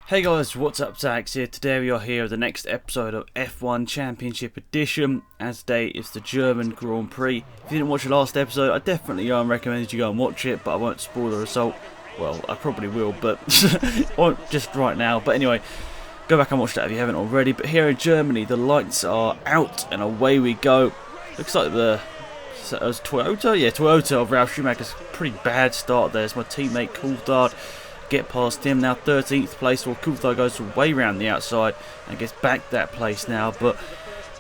Hey guys, what's up? Zax here. Today we are here with the next episode of F1 Championship Edition, and today is the German Grand Prix. If you didn't watch the last episode, I definitely recommend you go and watch it, but I won't spoil the result. Well, I probably will, but I won't just right now. But anyway, go back and watch that if you haven't already. But here in Germany, the lights are out and away we go. Looks like the Toyota of Ralf Schumacher's pretty bad start there. It's my teammate Coulthard. Get past him now, 13th place, while Coulthard goes way round the outside and gets back that place now. But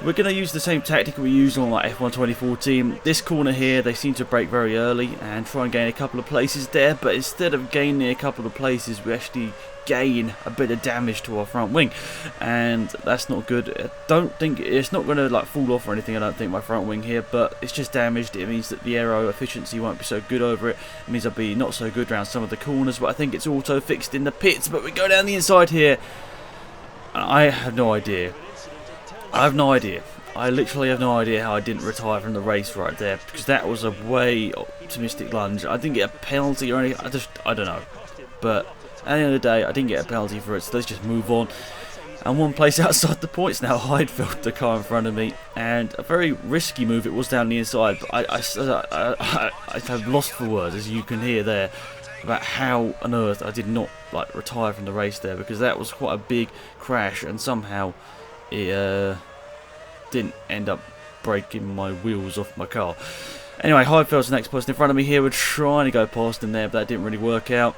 we're going to use the same tactic we used on like F1 2014. This corner here, they seem to brake very early and try and gain a couple of places there, but instead of gaining a couple of places, we actually gain a bit of damage to our front wing, and that's not good. I don't think it's not going to like fall off or anything, I don't think, my front wing here, but it's just damaged. It means that the aero efficiency won't be so good over it. It means I'll be not so good around some of the corners, but I think it's auto fixed in the pits. But we go down the inside here, and I have no idea. I literally have no idea how I didn't retire from the race right there, because that was a way optimistic lunge. I didn't get a penalty or anything. I don't know, but at the end of the day, I didn't get a penalty for it, so let's just move on. And one place outside the points now, Heidfeld, the car in front of me, and a very risky move it was down the inside, but I have lost for words, as you can hear there, about how on earth I did not like retire from the race there, because that was quite a big crash, and somehow it didn't end up breaking my wheels off my car. Anyway, Heidfeld's the next person in front of me here. We're trying to go past him there, but that didn't really work out.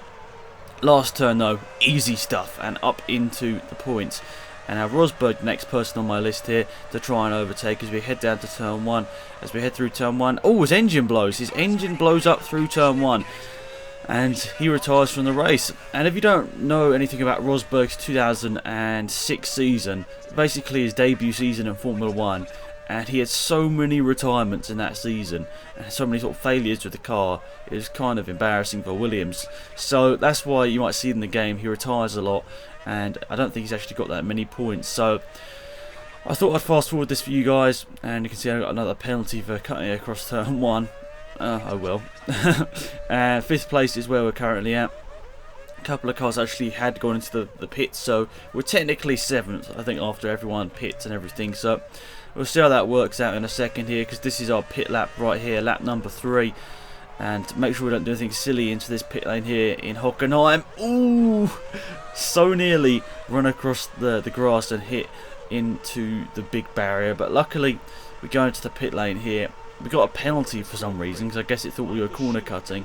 Last turn though, easy stuff, and up into the points. And now Rosberg, the next person on my list here, to try and overtake as we head down to turn 1. As we head through turn 1, oh, his engine blows. His engine blows up through turn 1. And he retires from the race. And if you don't know anything about Rosberg's 2006 season, basically his debut season in Formula 1, and he had so many retirements in that season and so many sort of failures with the car, it was kind of embarrassing for Williams. So that's why you might see in the game he retires a lot, and I don't think he's actually got that many points. So I thought I'd fast forward this for you guys, and you can see I got another penalty for cutting across turn 1. Oh well. And 5th place is where we're currently at. A couple of cars actually had gone into the pits, so we're technically 7th, I think, after everyone pits and everything. So we'll see how that works out in a second here, because this is our pit lap right here, lap number 3. And make sure we don't do anything silly into this pit lane here in Hockenheim. Ooh, so nearly run across the grass and hit into the big barrier, but luckily we go into the pit lane here. We got a penalty for some reason, because I guess it thought we were corner cutting,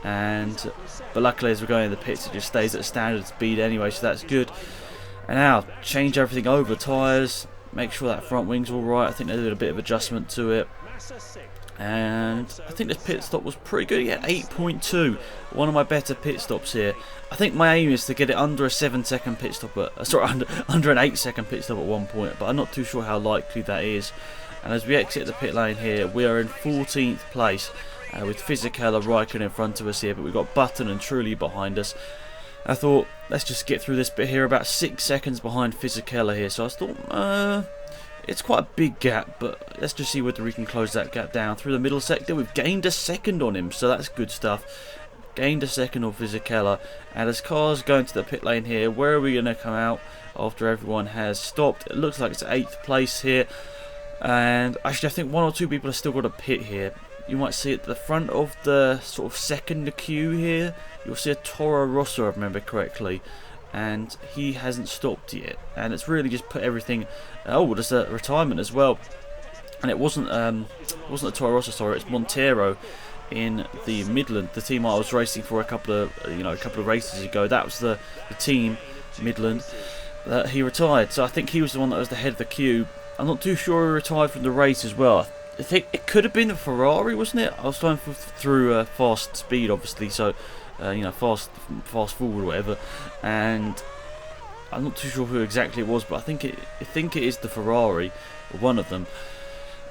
but luckily as we're going in the pits it just stays at standard speed anyway, so that's good. And now change everything over, tyres, make sure that front wing's alright. I think they did a bit of adjustment to it, and I think this pit stop was pretty good. Yeah, 8.2, one of my better pit stops here. I think my aim is to get it under a 7-second pit stop under an 8-second pit stop at one point, but I'm not too sure how likely that is. And as we exit the pit lane here, we are in 14th place with Fisichella, Raikkonen in front of us here, but we've got Button and Trulli behind us. I thought, let's just get through this bit here, about 6 seconds behind Fisichella here, so I thought, it's quite a big gap, but let's just see whether we can close that gap down. Through the middle sector, we've gained a second on him, so that's good stuff. Gained a second on Fisichella, and as cars go into the pit lane here, where are we going to come out after everyone has stopped? It looks like it's 8th place here. And actually I think 1 or 2 people have still got a pit here. You might see at the front of the sort of second queue here, you'll see a Toro Rosso, if I remember correctly, and he hasn't stopped yet, and it's really just put everything. Oh, there's a retirement as well, and it wasn't a Toro Rosso, sorry, it's Montero in the Midland, the team I was racing for a couple of races ago. That was the team Midland that he retired, so I think he was the one that was the head of the queue. I'm not too sure he retired from the race as well. I think it could have been a Ferrari, wasn't it? I was going through fast speed, obviously, so fast forward or whatever, and I'm not too sure who exactly it was, but I think it is the Ferrari, or one of them.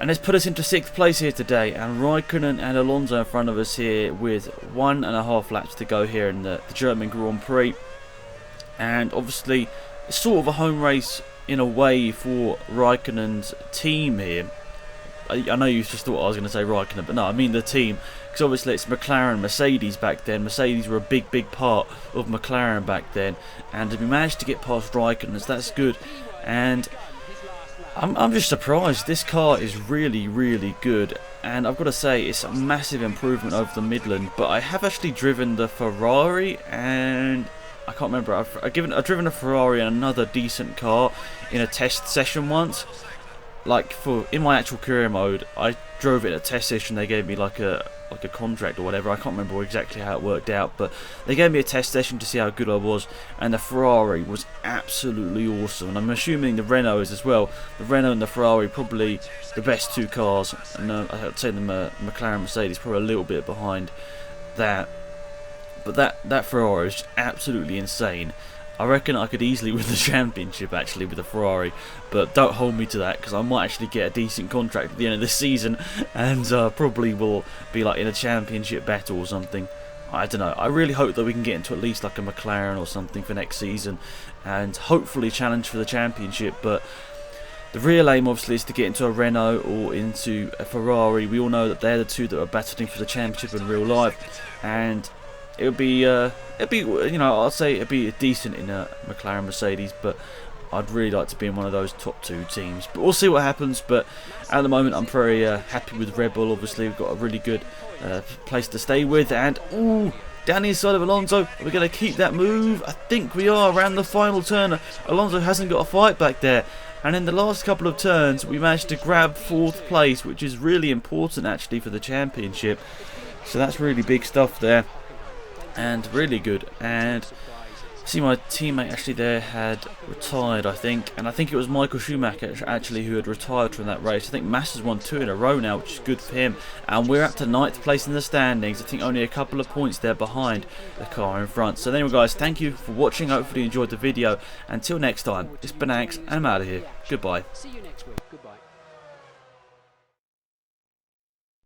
And it's put us into 6th place here today, and Raikkonen and Alonso in front of us here with 1.5 laps to go here in the German Grand Prix. And obviously, it's sort of a home race in a way for Raikkonen's team here, I know you just thought I was going to say Raikkonen, but no, I mean the team, because obviously it's McLaren, Mercedes back then. Mercedes were a big part of McLaren back then, and we managed to get past Raikkonen, so that's good. And I'm just surprised. This car is really good, and I've got to say it's a massive improvement over the Midland. But I have actually driven the Ferrari, and I can't remember. I've driven a Ferrari and another decent car in a test session once. Like in my actual career mode, I drove it in a test session. They gave me like a contract or whatever. I can't remember exactly how it worked out, but they gave me a test session to see how good I was, and the Ferrari was absolutely awesome. And I'm assuming the Renault is as well. The Renault and the Ferrari probably the best two cars, and I'd say the McLaren Mercedes probably a little bit behind that. But that Ferrari is absolutely insane. I reckon I could easily win the championship actually with the Ferrari, but don't hold me to that, because I might actually get a decent contract at the end of this season, and probably will be like in a championship battle or something. I don't know. I really hope that we can get into at least like a McLaren or something for next season, and hopefully challenge for the championship. But the real aim obviously is to get into a Renault or into a Ferrari. We all know that they're the two that are battling for the championship in real life, and it'd be you know, I'd say it'd be decent in a McLaren Mercedes, but I'd really like to be in one of those top two teams. But we'll see what happens. But at the moment, I'm very happy with Red Bull. Obviously, we've got a really good place to stay with, and down the inside of Alonso, we're going to keep that move. I think we are around the final turn. Alonso hasn't got a fight back there, and in the last couple of turns, we managed to grab 4th place, which is really important actually for the championship. So that's really big stuff there, and really good. And see, my teammate actually there had retired, I think, and I think it was Michael Schumacher actually who had retired from that race. I think Massa has won 2 in a row now, which is good for him, and we're up to 9th place in the standings. I think only a couple of points there behind the car in front. So anyway guys, thank you for watching. Hopefully you enjoyed the video. Until next time, it's been Axe, and I'm out of here. Goodbye. See you next week. Goodbye.